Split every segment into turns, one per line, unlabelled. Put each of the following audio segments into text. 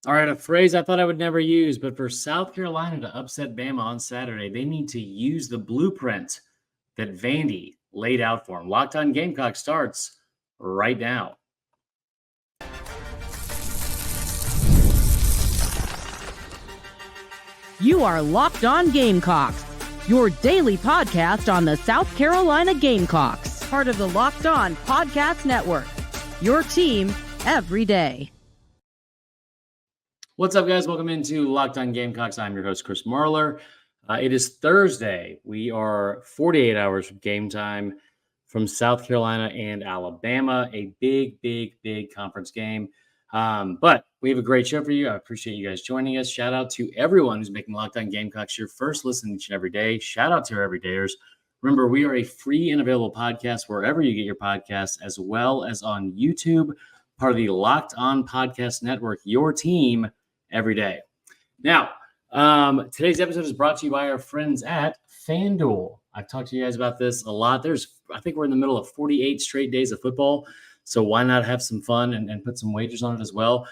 All right, a phrase I thought I would never use, but for South Carolina to upset Bama on Saturday, they need to use the blueprint that Vandy laid out for them. Locked On Gamecock starts right now.
You are Locked On Gamecocks, your daily podcast on the South Carolina Gamecocks, part of the Locked On Podcast Network, your team every day.
What's up, guys? Welcome into Locked On Gamecocks. I'm your host, Chris Marler. It is Thursday. We are 48 hours from game time from South Carolina and Alabama, a big conference game. But we have a great show for you. I appreciate you guys joining us. Shout out to everyone who's making Locked On Gamecocks your first listen each and every day. Shout out to our everydayers. Remember, we are a free and available podcast wherever you get your podcasts, as well as on YouTube, part of the Locked On Podcast Network, your team every day. Now, today's episode is brought to you by our friends at FanDuel. I've talked to you guys about this a lot. I think we're in the middle of 48 straight days of football, so why not have some fun and put some wagers on it as well?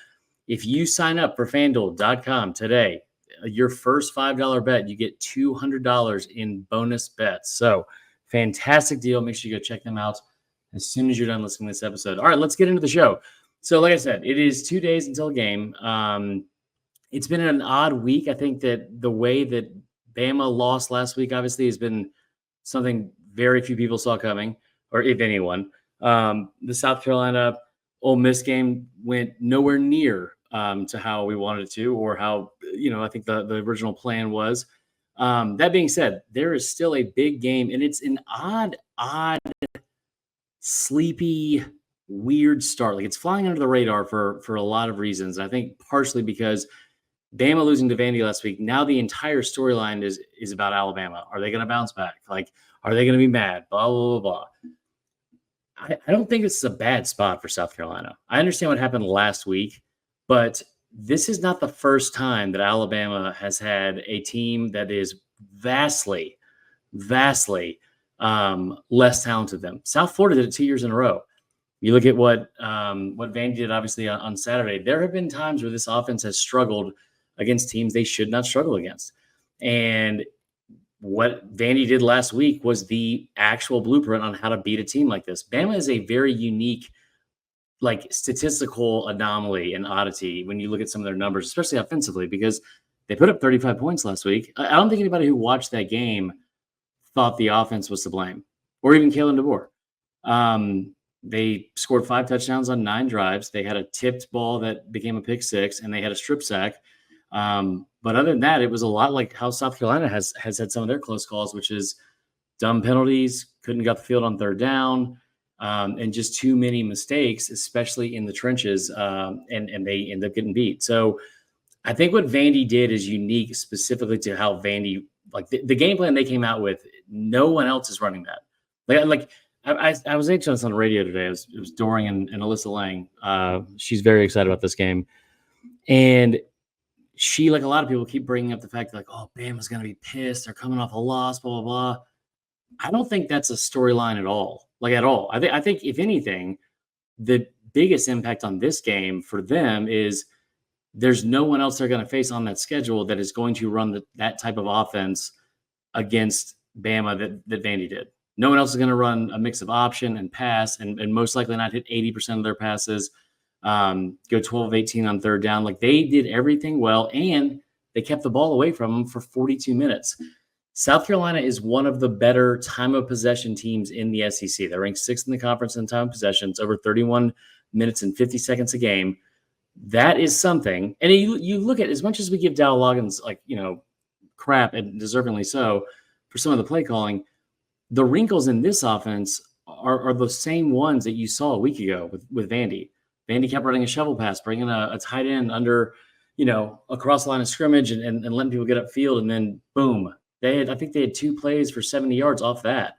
If you sign up for FanDuel.com today, your first $5 bet, you get $200 in bonus bets. So fantastic deal. Make sure you go check them out as soon as you're done listening to this episode. All right, let's get into the show. So like I said, it is 2 days until a game. It's been an odd week. I think that the way that Bama lost last week, obviously, has been something very few people saw coming, or if anyone. The South Carolina Ole Miss game went nowhere near to how we wanted it to, or how, I think the original plan was. That being said, there is still a big game, and it's an odd, sleepy, weird start. Like, it's flying under the radar for a lot of reasons. I think partially because Bama losing to Vandy last week. Now the entire storyline is about Alabama. Are they going to bounce back? Like, are they going to be mad? Blah, blah, blah, blah. I don't think this is a bad spot for South Carolina. I understand what happened last week, but this is not the first time that Alabama has had a team that is vastly less talented than them. South Florida did it 2 years in a row. You look at what Vandy did, obviously, on Saturday. There have been times where this offense has struggled against teams they should not struggle against. And what Vandy did last week was the actual blueprint on how to beat a team like this. Bama is a very unique, statistical anomaly and oddity when you look at some of their numbers, especially offensively, because they put up 35 points last week. I don't think anybody who watched that game thought the offense was to blame, or even Kalen DeBoer. They scored 5 touchdowns on 9 drives. They had a tipped ball that became a pick 6, and they had a strip sack. But other than that, it was a lot like how South Carolina has had some of their close calls, which is dumb penalties, couldn't get the field on third down, and just too many mistakes, especially in the trenches, and they end up getting beat. So I think what Vandy did is unique specifically to how Vandy, the game plan they came out with, no one else is running that. I was watching this on the radio today. It was Doring and Alyssa Lang. She's very excited about this game. And she, like a lot of people, keep bringing up the fact that, Bama's going to be pissed. They're coming off a loss, blah, blah, blah. I don't think that's a storyline at all. At all. I think, if anything, the biggest impact on this game for them is there's no one else they're going to face on that schedule that is going to run that type of offense against Bama that Vandy did. No one else is going to run a mix of option and pass and most likely not hit 80% of their passes, go 12 of 18 on third down. They did everything well, and they kept the ball away from them for 42 minutes. South Carolina is one of the better time of possession teams in the SEC. They're ranked 6th in the conference in time of possession. It's over 31 minutes and 50 seconds a game. That is something. And you look at, as much as we give Dow Loggins, crap, and deservingly so, for some of the play calling, the wrinkles in this offense are the same ones that you saw a week ago with Vandy. Vandy kept running a shovel pass, bringing a tight end under, across the line of scrimmage and letting people get upfield, and then boom. I think they had 2 plays for 70 yards off that.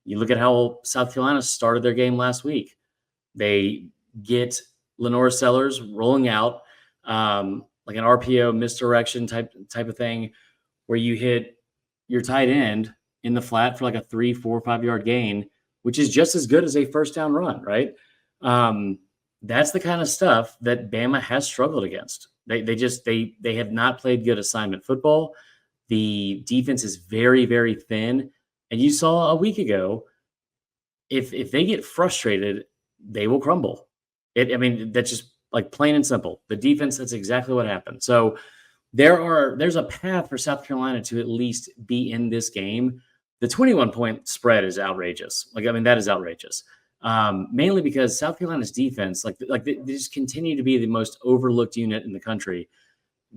You look at how South Carolina started their game last week. They get Lenora Sellers rolling out like an RPO misdirection type of thing, where you hit your tight end in the flat for a 3, 4, 5 yard gain, which is just as good as a first down run, right? That's the kind of stuff that Bama has struggled against. They have not played good assignment football. The defense is very, very thin. And you saw a week ago, if they get frustrated, they will crumble. That's just like plain and simple. The defense, that's exactly what happened. So there's a path for South Carolina to at least be in this game. The 21-point spread is outrageous. That is outrageous. Mainly because South Carolina's defense, they just continue to be the most overlooked unit in the country.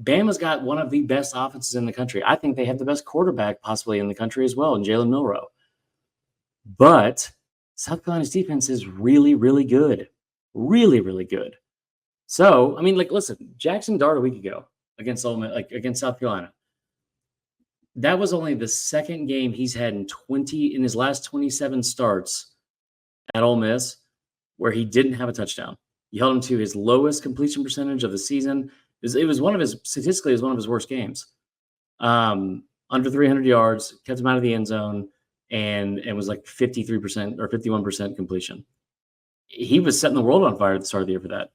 Bama's got one of the best offenses in the country. I think they have the best quarterback possibly in the country as well, in Jalen Milroe. But South Carolina's defense is really, really good. Really, really good. So, listen, Jackson Dart a week ago against South Carolina. That was only the second game he's had in his last 27 starts at Ole Miss where he didn't have a touchdown. You held him to his lowest completion percentage of the season. It was one of his worst games. Under 300 yards, kept him out of the end zone, and was like 53% or 51% completion. He was setting the world on fire at the start of the year for that.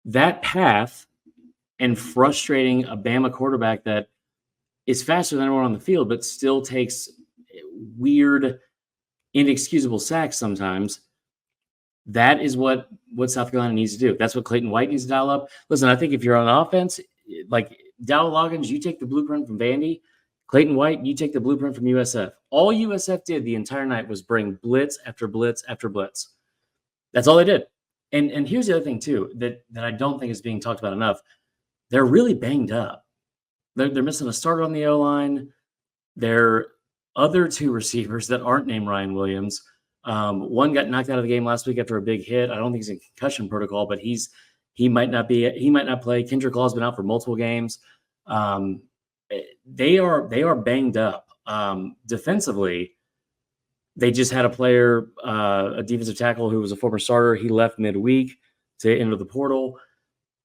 That path and frustrating a Bama quarterback that is faster than everyone on the field, but still takes weird, inexcusable sacks sometimes. That is what South Carolina needs to do. That's what Clayton White needs to dial up. Listen, I think if you're on offense, like Dowell Loggins, you take the blueprint from Vandy. Clayton White, you take the blueprint from USF. All USF did the entire night was bring blitz after blitz after blitz. That's all they did. And here's the other thing, too, that I don't think is being talked about enough. They're really banged up. They're missing a starter on the O-line. Their other two receivers that aren't named Ryan Williams. One got knocked out of the game last week after a big hit. I don't think he's in concussion protocol, but he might not play. Kendrick Law's been out for multiple games. They are banged up. Defensively, they just had a player, a defensive tackle who was a former starter. He left midweek to enter the portal.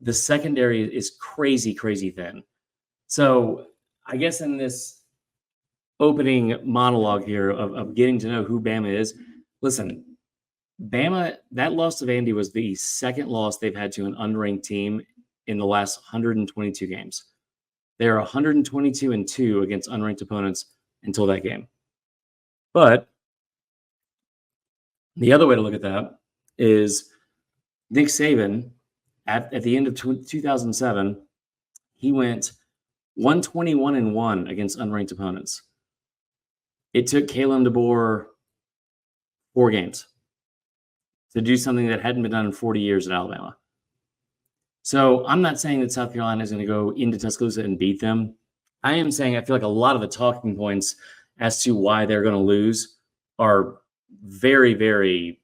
The secondary is crazy, crazy thin. So I guess in this opening monologue here of getting to know who Bama is, listen, Bama, that loss to Vandy was the second loss they've had to an unranked team in the last 122 games. They are 122-2 against unranked opponents until that game. But the other way to look at that is Nick Saban, at the end of 2007, he went 121-1 against unranked opponents. It took Kalen DeBoer 4 games to do something that hadn't been done in 40 years at Alabama. So I'm not saying that South Carolina is going to go into Tuscaloosa and beat them. I am saying I feel like a lot of the talking points as to why they're going to lose are very, very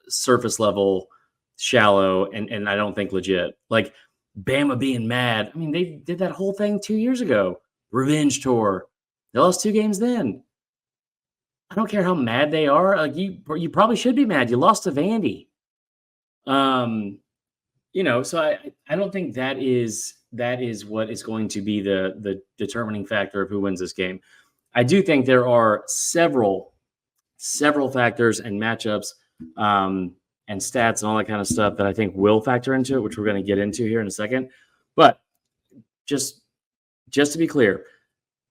surface level, shallow, and I don't think legit. Like Bama being mad. I mean, they did that whole thing 2 years ago. Revenge tour. They lost 2 games then. I don't care how mad they are. Like you probably should be mad. You lost to Vandy. So I don't think that is what is going to be the determining factor of who wins this game. I do think there are several factors and matchups and stats and all that kind of stuff that I think will factor into it, which we're going to get into here in a second. But just to be clear,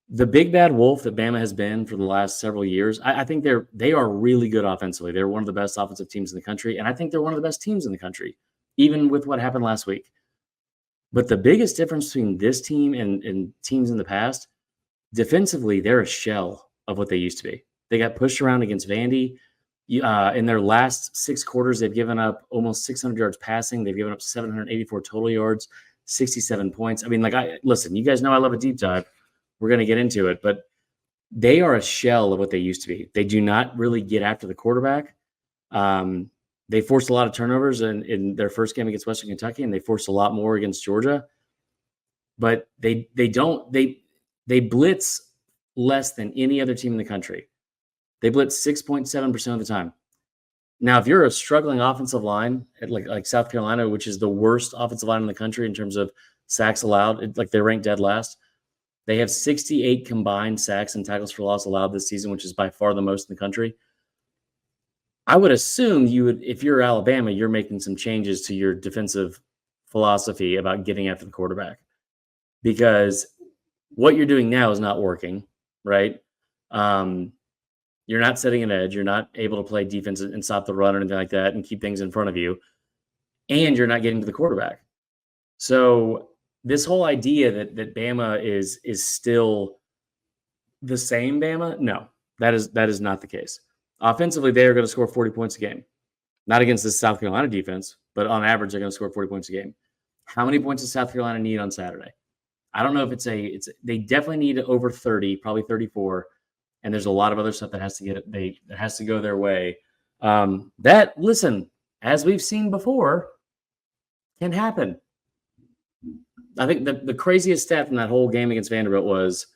the big bad wolf that Bama has been for the last several years, I think they are really good offensively. They're one of the best offensive teams in the country, and I think they're one of the best teams in the country, even with what happened last week. But the biggest difference between this team and teams in the past, defensively, they're a shell of what they used to be. They got pushed around against Vandy. In their last 6 quarters, they've given up almost 600 yards passing. They've given up 784 total yards, 67 points. I mean, listen, you guys know I love a deep dive. We're going to get into it, but they are a shell of what they used to be. They do not really get after the quarterback. They forced a lot of turnovers in their first game against Western Kentucky, and they forced a lot more against Georgia. But they blitz less than any other team in the country. They blitz 6.7% of the time. Now, if you're a struggling offensive line like South Carolina, which is the worst offensive line in the country in terms of sacks allowed, they're ranked dead last. They have 68 combined sacks and tackles for loss allowed this season, which is by far the most in the country. I would assume you would, if you're Alabama, you're making some changes to your defensive philosophy about getting after the quarterback, because what you're doing now is not working, right? Um, you're not setting an edge. You're not able to play defense and stop the run or anything like that and keep things in front of you. And you're not getting to the quarterback. So this whole idea that Bama is still the same Bama, no, that is not the case. Offensively, they are going to score 40 points a game. Not against the South Carolina defense, but on average, they're going to score 40 points a game. How many points does South Carolina need on Saturday? I don't know if they definitely need over 30, probably 34. And there's a lot of other stuff that has to go their way. Listen, as we've seen before, can happen. I think the craziest stat from that whole game against Vanderbilt was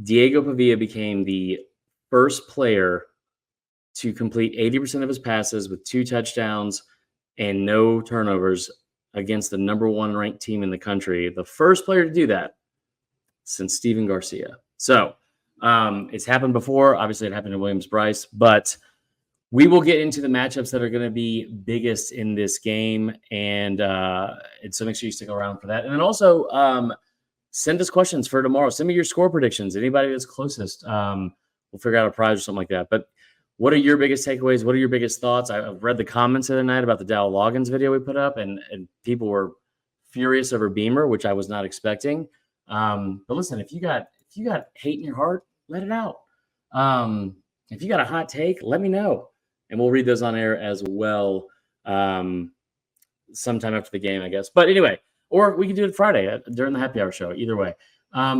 Diego Pavia became the first player to complete 80% of his passes with 2 touchdowns and no turnovers against the number 1 ranked team in the country. The first player to do that since Steven Garcia. So it's happened before. Obviously, it happened to Williams-Brice, but we will get into the matchups that are going to be biggest in this game, and so make sure you stick around for that. And then also send us questions for tomorrow. Send me your score predictions. Anybody that's closest, we'll figure out a prize or something like that. But what are your biggest takeaways? What are your biggest thoughts? I've read the comments the other night about the Dow Loggins video we put up, and people were furious over Beamer, which I was not expecting. But listen, if you got hate in your heart, let it out. If you got a hot take, let me know, and we'll read those on air as well sometime after the game, I guess. But anyway, or we can do it Friday during the happy hour show. Either way.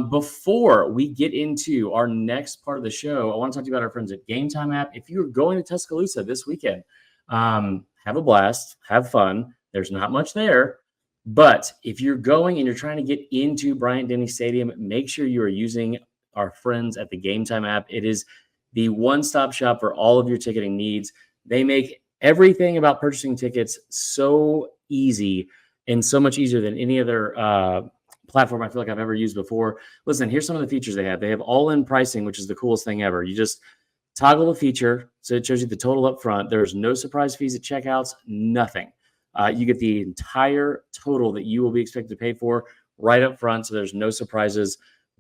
Before we get into our next part of the show, I want to talk to you about our friends at Game Time app. If you're going to Tuscaloosa this weekend, have a blast, have fun. There's not much there, but if you're going and you're trying to get into Bryant-Denny Stadium, make sure you are using our friends at the Game Time app. It is the one-stop shop for all of your ticketing needs. They make everything about purchasing tickets so easy and so much easier than any other platform I feel like I've ever used before. Listen, here's some of the features they have. They have all-in pricing, which is the coolest thing ever. You just toggle the feature, so it shows you the total up front. There's no surprise fees at checkouts, nothing. You get the entire total that you will be expected to pay for right up front, so there's no surprises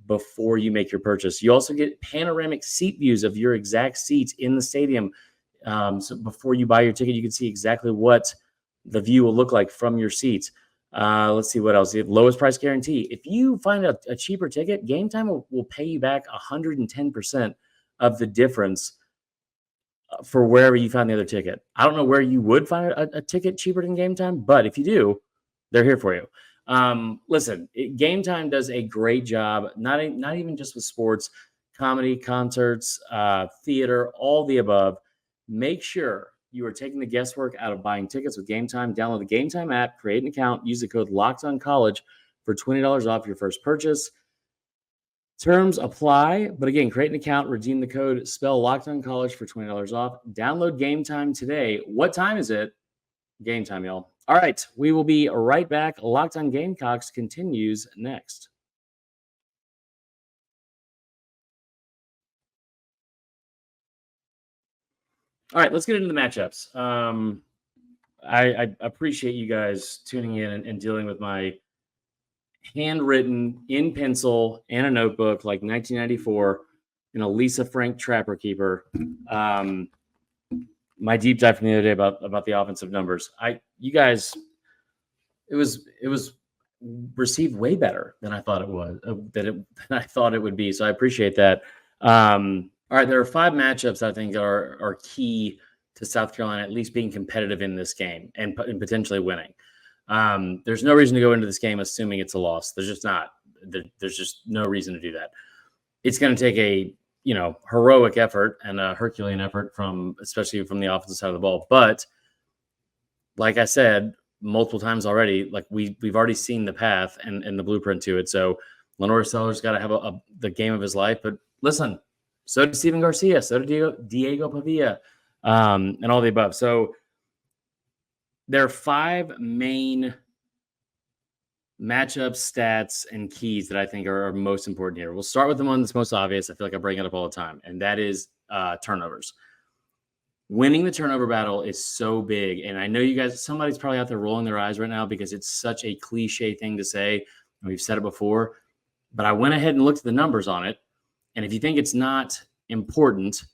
before you make your purchase. You also get panoramic seat views of your exact seats in the stadium. So before you buy your ticket, you can see exactly what the view will look like from your seats. Let's see what else. The lowest price guarantee. If you find a cheaper ticket, Game Time will pay you back 110% of the difference for wherever you found the other ticket. I don't know where you would find a ticket cheaper than Game Time, but if you do, they're here for you. Listen, Game Time does a great job, not even just with sports, comedy, concerts, theater, all the above. Make sure you are taking the guesswork out of buying tickets with Game Time. Download the Game Time app, create an account, use the code LOCKEDONCollege for $20 off your first purchase. Terms apply, but again, create an account, redeem the code, spell LOCKEDONCollege for $20 off. Download Game Time today. What time is it? Game time, y'all. All right, we will be right back. Locked On Gamecocks continues next. All right, let's get into the matchups. I appreciate you guys tuning in and dealing with my handwritten in pencil and a notebook like 1994 in a Lisa Frank Trapper Keeper. My deep dive from the other day about the offensive numbers. You guys, it was received way better than I thought it was, than I thought it would be. So I appreciate that. All right, there are 5 matchups I think are key to South Carolina at least being competitive in this game and potentially winning. There's no reason to go into this game assuming it's a loss. There's just not. There's just no reason to do that. It's going to take a heroic effort and a Herculean effort especially from the offensive side of the ball. But like I said multiple times already, like we've already seen the path and the blueprint to it. So Lenore Seller's got to have the game of his life. But listen, so did Steven Garcia, so did Diego Pavia, and all the above. So there are 5 main matchup stats and keys that I think are most important here. We'll start with the one that's most obvious. I feel like I bring it up all the time, and that is turnovers. winning the turnover battle is so big. And I know you guys, somebody's probably out there rolling their eyes right now because it's such a cliche thing to say. We've said it before, but I went ahead and looked at the numbers on it. And if you think it's not important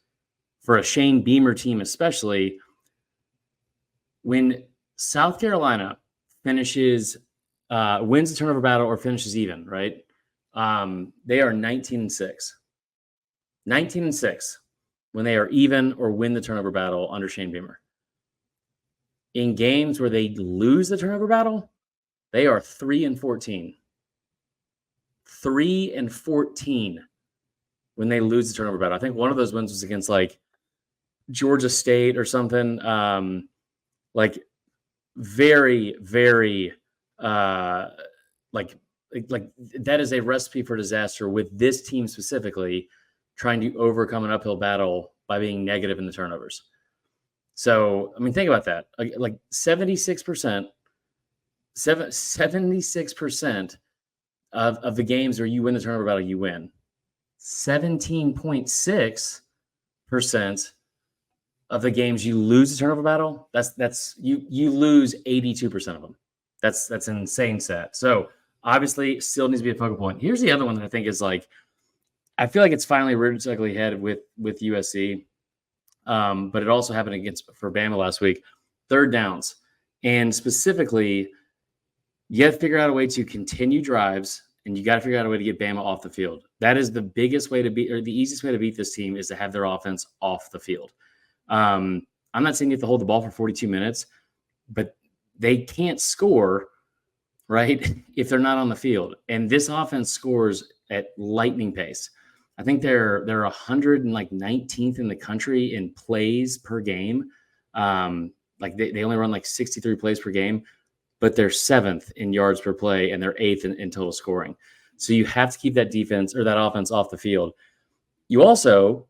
for a Shane Beamer team, especially when South Carolina wins the turnover battle or finishes even, right? They are 19-6. 19-6 when they are even or win the turnover battle under Shane Beamer. In games where they lose the turnover battle, they are 3-14. 3-14 when they lose the turnover battle. I think one of those wins was against like Georgia State or something. Like very, very like that is a recipe for disaster with this team specifically trying to overcome an uphill battle by being negative in the turnovers. So, I mean, think about that. Like 76% of the games where you win the turnover battle, you win. 17.6% of the games you lose the turnover battle, that's you lose 82% of them. That's an insane stat. So obviously still needs to be a focal point. Here's the other one that I think is like, I feel like it's finally reared its ugly head with USC. But it also happened for Bama last week, third downs. And specifically, you have to figure out a way to continue drives, and you got to figure out a way to get Bama off the field. That is the biggest way to beat, or the easiest way to beat this team is to have their offense off the field. I'm not saying you have to hold the ball for 42 minutes, but they can't score, right, if they're not on the field. And this offense scores at lightning pace. I think they're 119th in the country in plays per game. Like they only run like 63 plays per game, but they're 7th in yards per play and they're 8th in total scoring. So you have to keep that defense or that offense off the field. You also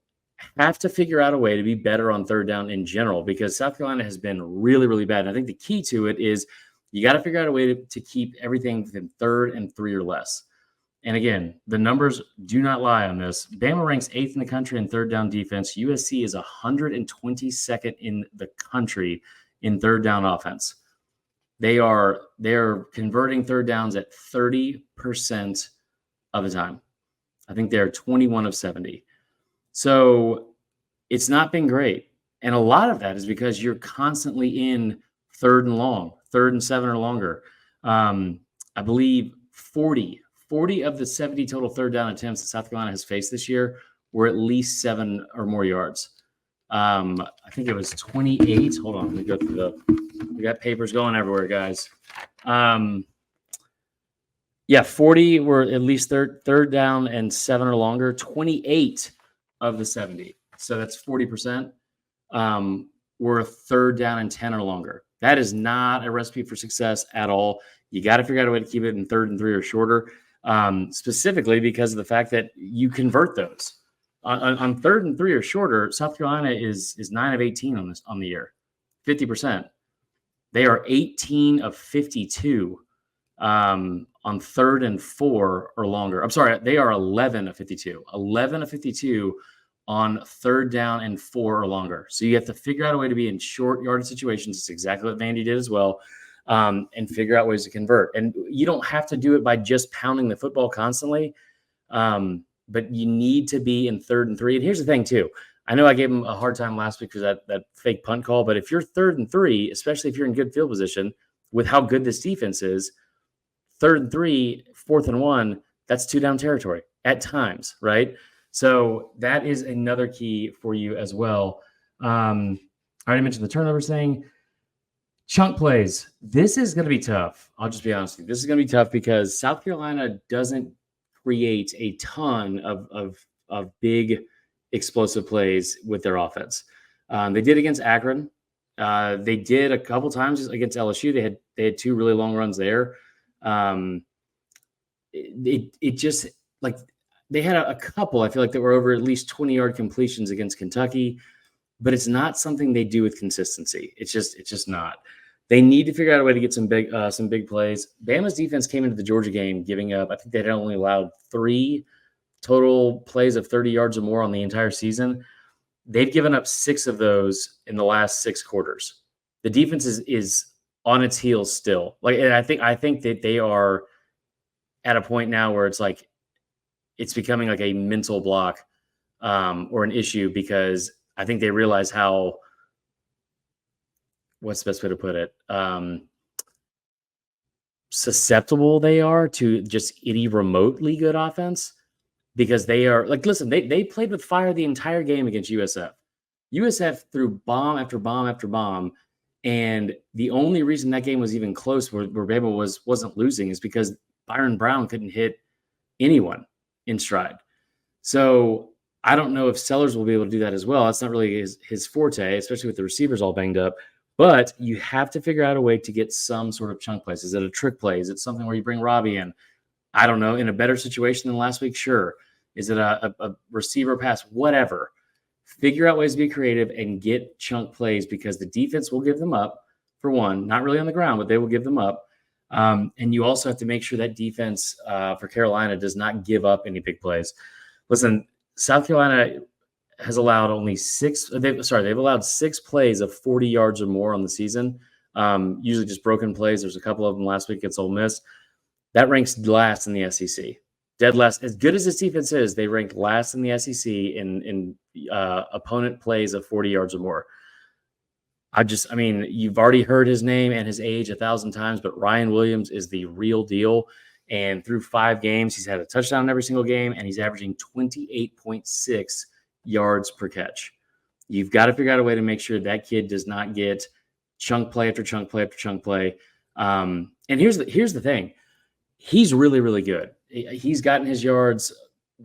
have to figure out a way to be better on third down in general because South Carolina has been really, really bad. And I think the key to it is you got to figure out a way to keep everything within 3rd and 3 or less. And again, the numbers do not lie on this. Bama ranks 8th in the country in third down defense. USC is 122nd in the country in third down offense. They're converting third downs at 30% of the time. I think they're 21 of 70. So it's not been great. And a lot of that is because you're constantly in 3rd and long, 3rd and 7 or longer. I believe 40 of the 70 total third down attempts that South Carolina has faced this year were at least 7 or more yards. I think it was 28. Hold on. Let me go through we got papers going everywhere, guys. 40 were at least third down and 7 or longer. 28 of the 70. So that's 40%. Were third down and 10 or longer. That is not a recipe for success at all. You got to figure out a way to keep it in 3rd and 3 or shorter. Specifically because of the fact that you convert those on 3rd and 3 or shorter. South Carolina is 9 of 18 on the year, 50%. They are 18 of 52 on 3rd and 4 or longer. I'm sorry, they are 11 of 52. 11 of 52 on 3rd down and 4 or longer. So you have to figure out a way to be in short yardage situations. It's exactly what Vandy did as well. And figure out ways to convert. And you don't have to do it by just pounding the football constantly, but you need to be in 3rd and 3. And here's the thing, too. I know I gave him a hard time last week for that fake punt call, but if you're 3rd and 3, especially if you're in good field position with how good this defense is, 3rd and 3, 4th and 1, that's 2-down territory at times, right? So that is another key for you as well. I already mentioned the turnovers thing. Chunk plays. This is going to be tough. I'll just be honest with you. This is going to be tough because South Carolina doesn't create a ton of big explosive plays with their offense. They did against Akron. They did a couple times against LSU. They had 2 really long runs there. It just like they had a couple. I feel like that were over at least 20-yard completions against Kentucky. But it's not something they do with consistency. It's just not. They need to figure out a way to get some big plays. Bama's defense came into the Georgia game giving up. I think they had only allowed 3 total plays of 30 yards or more on the entire season. they've given up 6 of those in the last 6 quarters. The defense is on its heels still. And I think that they are at a point now where it's like it's becoming like a mental block or an issue, because I think they realize how, what's the best way to put it? Susceptible they are to just any remotely good offense, because they are like, listen, they played with fire the entire game against USF. USF threw bomb after bomb after bomb. And the only reason that game was even close, where Bama wasn't losing, is because Byron Brown couldn't hit anyone in stride. So I don't know if Sellers will be able to do that as well. That's not really his forte, especially with the receivers all banged up. But you have to figure out a way to get some sort of chunk plays. Is it a trick play? Is it something where you bring Robbie in? I don't know. In a better situation than last week? Sure. Is it a receiver pass? Whatever. Figure out ways to be creative and get chunk plays, because the defense will give them up, for one. Not really on the ground, but they will give them up. And you also have to make sure that defense for Carolina does not give up any big plays. Listen, South Carolina has allowed only 6. They've allowed 6 plays of 40 yards or more on the season. Usually just broken plays. There's a couple of them last week against Ole Miss. That ranks last in the SEC. Dead last. As good as this defense is, they ranked last in the SEC in opponent plays of 40 yards or more. I mean, you've already heard his name and his age 1,000 times, but Ryan Williams is the real deal. And through 5 games, he's had a touchdown in every single game, and he's averaging 28.6 yards per catch. You've got to figure out a way to make sure that kid does not get chunk play after chunk play after chunk play. And here's the thing. He's really, really good. He's gotten his yards,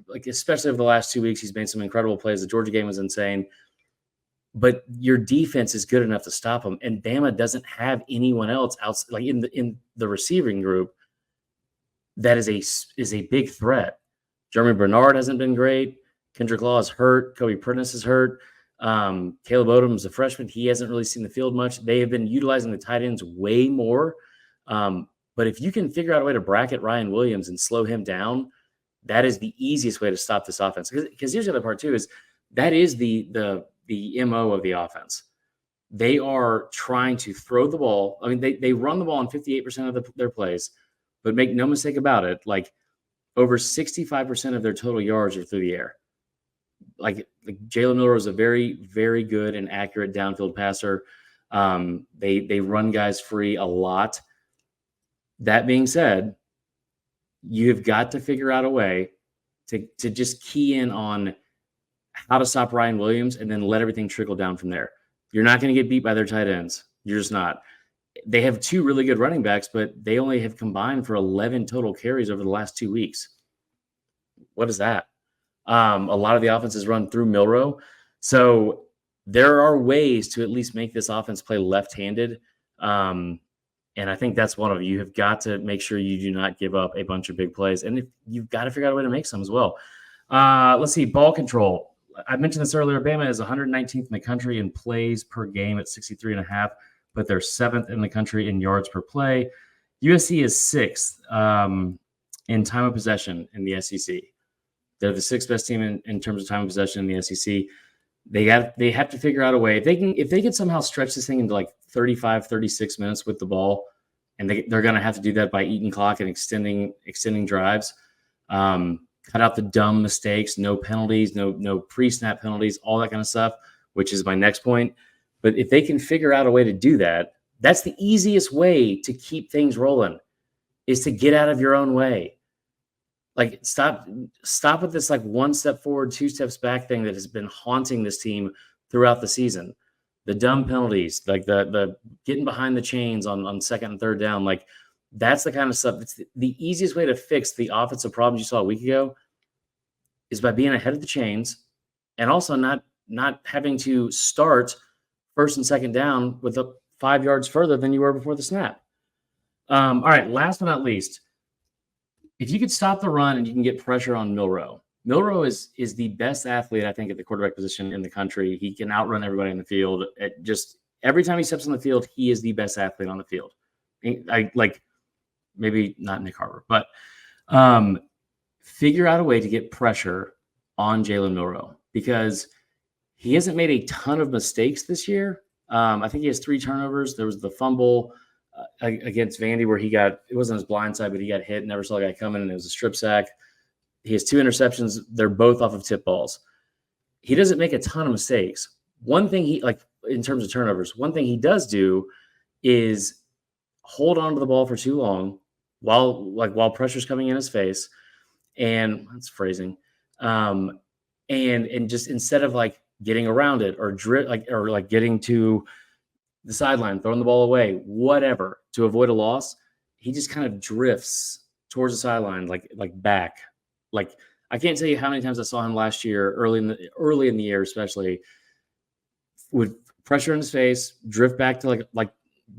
like especially over the last 2 weeks. He's made some incredible plays. The Georgia game was insane. But your defense is good enough to stop him. And Bama doesn't have anyone else outside, like in the receiving group, that is a big threat. Jeremy Bernard hasn't been great. Kendrick Law is hurt. Kobe Prentice is hurt. Caleb Odom's a freshman. He hasn't really seen the field much. They have been utilizing the tight ends way more. But if you can figure out a way to bracket Ryan Williams and slow him down, that is the easiest way to stop this offense. Because here's the other part too, is that is the MO of the offense. They are trying to throw the ball. I mean, they run the ball on 58% of their plays, but make no mistake about it, like over 65% of their total yards are through the air. Like Jalen Miller is a very, very good and accurate downfield passer. They run guys free a lot. That being said, you've got to figure out a way to just key in on how to stop Ryan Williams and then let everything trickle down from there. You're not going to get beat by their tight ends. You're just not. They have 2 really good running backs, but they only have combined for 11 total carries over the last 2 weeks. What is that? A lot of the offenses run through Milroe. So there are ways to at least make this offense play left-handed. And I think that's one of them. You have got to make sure you do not give up a bunch of big plays. And you've got to figure out a way to make some as well. Let's see, ball control. I mentioned this earlier. Bama is 119th in the country in plays per game at 63.5, but they're 7th in the country in yards per play. USC is 6th in time of possession in the SEC. They're the 6th best team in terms of time of possession in the SEC. They have to figure out a way. If they can somehow stretch this thing into like 35, 36 minutes with the ball, and they're going to have to do that by eating clock and extending drives. Cut out the dumb mistakes, no penalties, no pre-snap penalties, all that kind of stuff, which is my next point. But if they can figure out a way to do that, that's the easiest way to keep things rolling, is to get out of your own way. Like stop with this like 1 step forward, 2 steps back thing that has been haunting this team throughout the season. The dumb penalties, like the getting behind the chains on 2nd and 3rd down, like that's the kind of stuff. It's the easiest way to fix the offensive problems you saw a week ago is by being ahead of the chains, and also not having to start 1st and 2nd down with 5 yards further than you were before the snap. All right, last but not least, if you could stop the run and you can get pressure on Milroe. Milroe is the best athlete, I think, at the quarterback position in the country. He can outrun everybody in the field. Every time he steps on the field, he is the best athlete on the field. Maybe not Nick Harper, but figure out a way to get pressure on Jalen Milroe, because He hasn't made a ton of mistakes this year. I think he has 3 turnovers. There was the fumble against Vandy where it wasn't his blind side, but he got hit, never saw the guy coming, and it was a strip sack. He has 2 interceptions. They're both off of tip balls. He doesn't make a ton of mistakes. One thing in terms of turnovers, one thing he does do is hold on to the ball for too long while pressure's coming in his face. And that's phrasing. And just instead of getting around it or getting to the sideline, throwing the ball away, whatever, to avoid a loss, he just kind of drifts towards the sideline, back. I can't tell you how many times I saw him last year, early in the year, especially, with pressure in his face, drift back to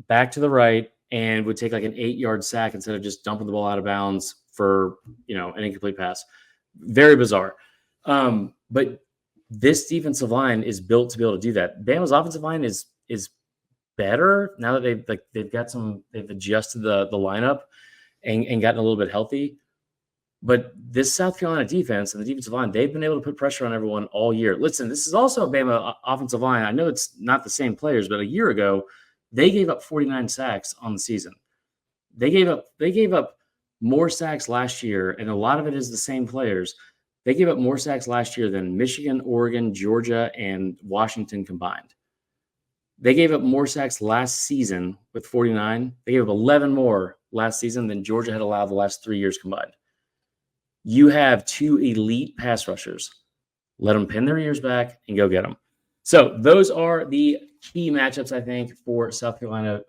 back to the right, and would take an 8-yard sack instead of just dumping the ball out of bounds for an incomplete pass. Very bizarre. But this defensive line is built to be able to do that. Bama's offensive line is better now that they've adjusted the lineup and gotten a little bit healthy. But this South Carolina defense and the defensive line, they've been able to put pressure on everyone all year. Listen, this is also a Bama offensive line. I know it's not the same players, but a year ago, they gave up 49 sacks on the season. They gave up more sacks last year, and a lot of it is the same players. They gave up more sacks last year than Michigan, Oregon, Georgia, and Washington combined. They gave up more sacks last season with 49. They gave up 11 more last season than Georgia had allowed the last 3 years combined. You have 2 elite pass rushers. Let them pin their ears back and go get them. So those are the key matchups, I think, for South Carolina,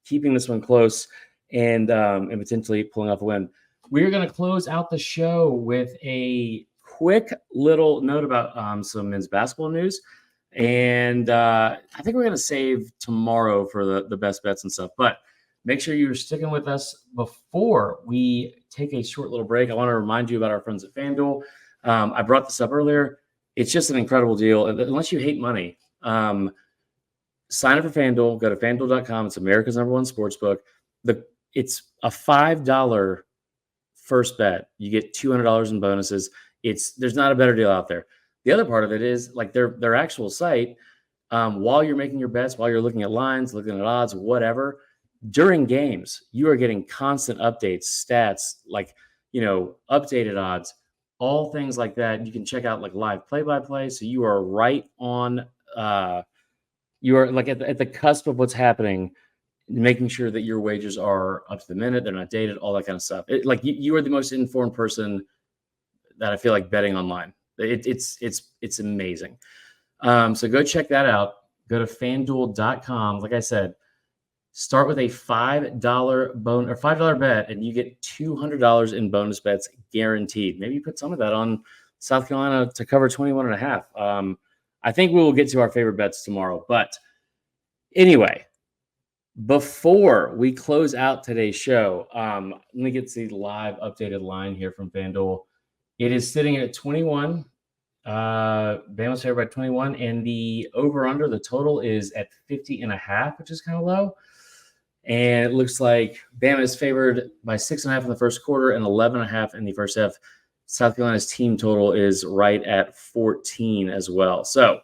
keeping this one close and potentially pulling off a win. We're going to close out the show with a quick little note about some men's basketball news. And I think we're going to save tomorrow for the best bets and stuff. But make sure you're sticking with us before we take a short little break. I want to remind you about our friends at FanDuel. I brought this up earlier. It's just an incredible deal. Unless you hate money, sign up for FanDuel. Go to FanDuel.com. It's America's #1 sportsbook. It's a $5 first bet. You get $200 in bonuses. There's not a better deal out there. The other part of it is their actual site. While you're making your bets, while you're looking at lines, looking at odds, whatever, during games, you are getting constant updates, stats, updated odds, all things like that. You can check out live play-by-play. So you are right on, you are at the cusp of what's happening, making sure that your wagers are up to the minute. They're not dated, all that kind of stuff. You are the most informed person that I feel like betting online. It's amazing. So go check that out. Go to FanDuel.com. Like I said, start with a $5 bet, and you get $200 in bonus bets guaranteed. Maybe you put some of that on South Carolina to cover 21.5. I think we will get to our favorite bets tomorrow. But anyway, before we close out today's show, let me get to the live updated line here from FanDuel. It is sitting at 21. Bama's favored by 21, and the over-under, the total is at 50.5, which is kind of low. And it looks like Bama is favored by 6.5 in the first quarter and 11.5 in the first half. South Carolina's team total is right at 14 as well. So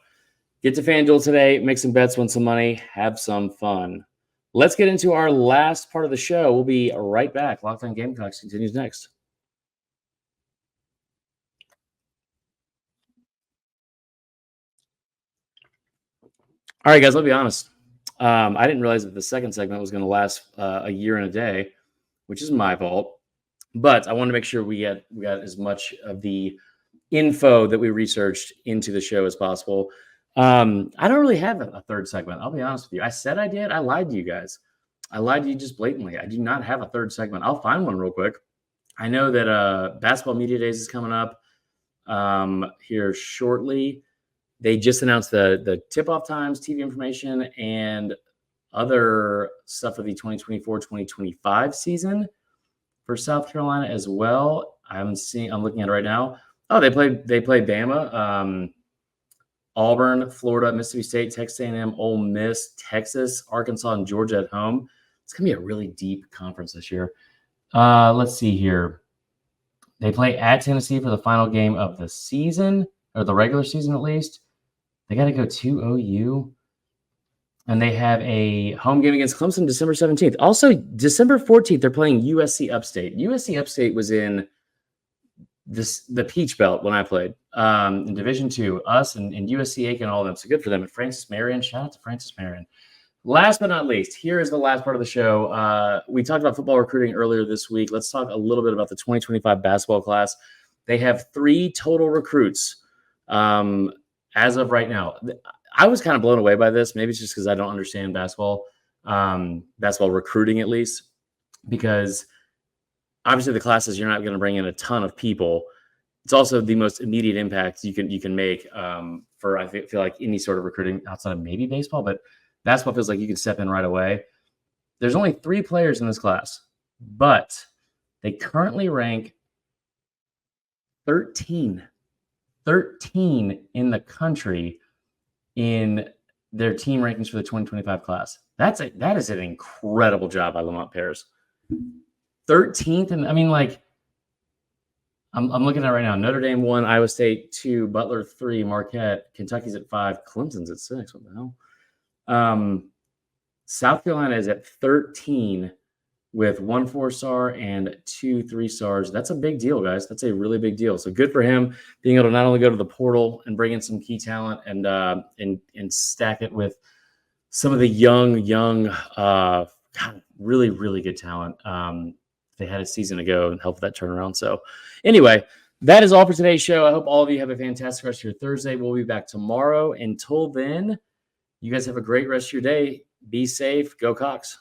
get to FanDuel today, make some bets, win some money, have some fun. Let's get into our last part of the show. We'll be right back. Locked On Gamecocks continues next. All right, guys, I'll be honest. I didn't realize that the second segment was going to last a year and a day, which is my fault. But I wanted to make sure we got as much of the info that we researched into the show as possible. I don't really have a third segment. I'll be honest with you. I said I did. I lied to you guys. I lied to you just blatantly. I do not have a third segment. I'll find one real quick. I know that Basketball Media Days is coming up here shortly. They just announced the tip-off times, TV information, and other stuff for the 2024-2025 season for South Carolina as well. I'm looking at it right now. Oh, they played Bama, Auburn, Florida, Mississippi State, Texas A&M, Ole Miss, Texas, Arkansas, and Georgia at home. It's going to be a really deep conference this year. Let's see here. They play at Tennessee for the final game of the season, or the regular season at least. They got to go to OU. And they have a home game against Clemson December 17th. Also, December 14th, they're playing USC Upstate. USC Upstate was in the Peach Belt when I played in Division II. Us and USC Aiken, all of them. So good for them. And Francis Marion, shout out to Francis Marion. Last but not least, here is the last part of the show. We talked about football recruiting earlier this week. Let's talk a little bit about the 2025 basketball class. They have 3 total recruits as of right now. I was kind of blown away by this. Maybe it's just because I don't understand basketball recruiting at least, because obviously the classes, you're not going to bring in a ton of people. It's also the most immediate impact you can make for, I feel like, any sort of recruiting outside of maybe baseball, but basketball feels like you can step in right away. There's only 3 players in this class, but they currently rank 13 in the country in their team rankings for the 2025 class. That is an incredible job by Lamont Paris. 13th, and I mean, like, I'm looking at it right now. Notre Dame 1, Iowa State 2, Butler 3, Marquette, Kentucky's at 5, Clemson's at 6. What the hell? South Carolina is at 13 with 1 4-star and 2 3-stars. That's a big deal, guys. That's a really big deal. So good for him being able to not only go to the portal and bring in some key talent and stack it with some of the young, really, really good talent. They had a season ago and helped that turnaround. So anyway, that is all for today's show. I hope all of you have a fantastic rest of your Thursday. We'll be back tomorrow. Until then, you guys have a great rest of your day. Be safe. Go Cox.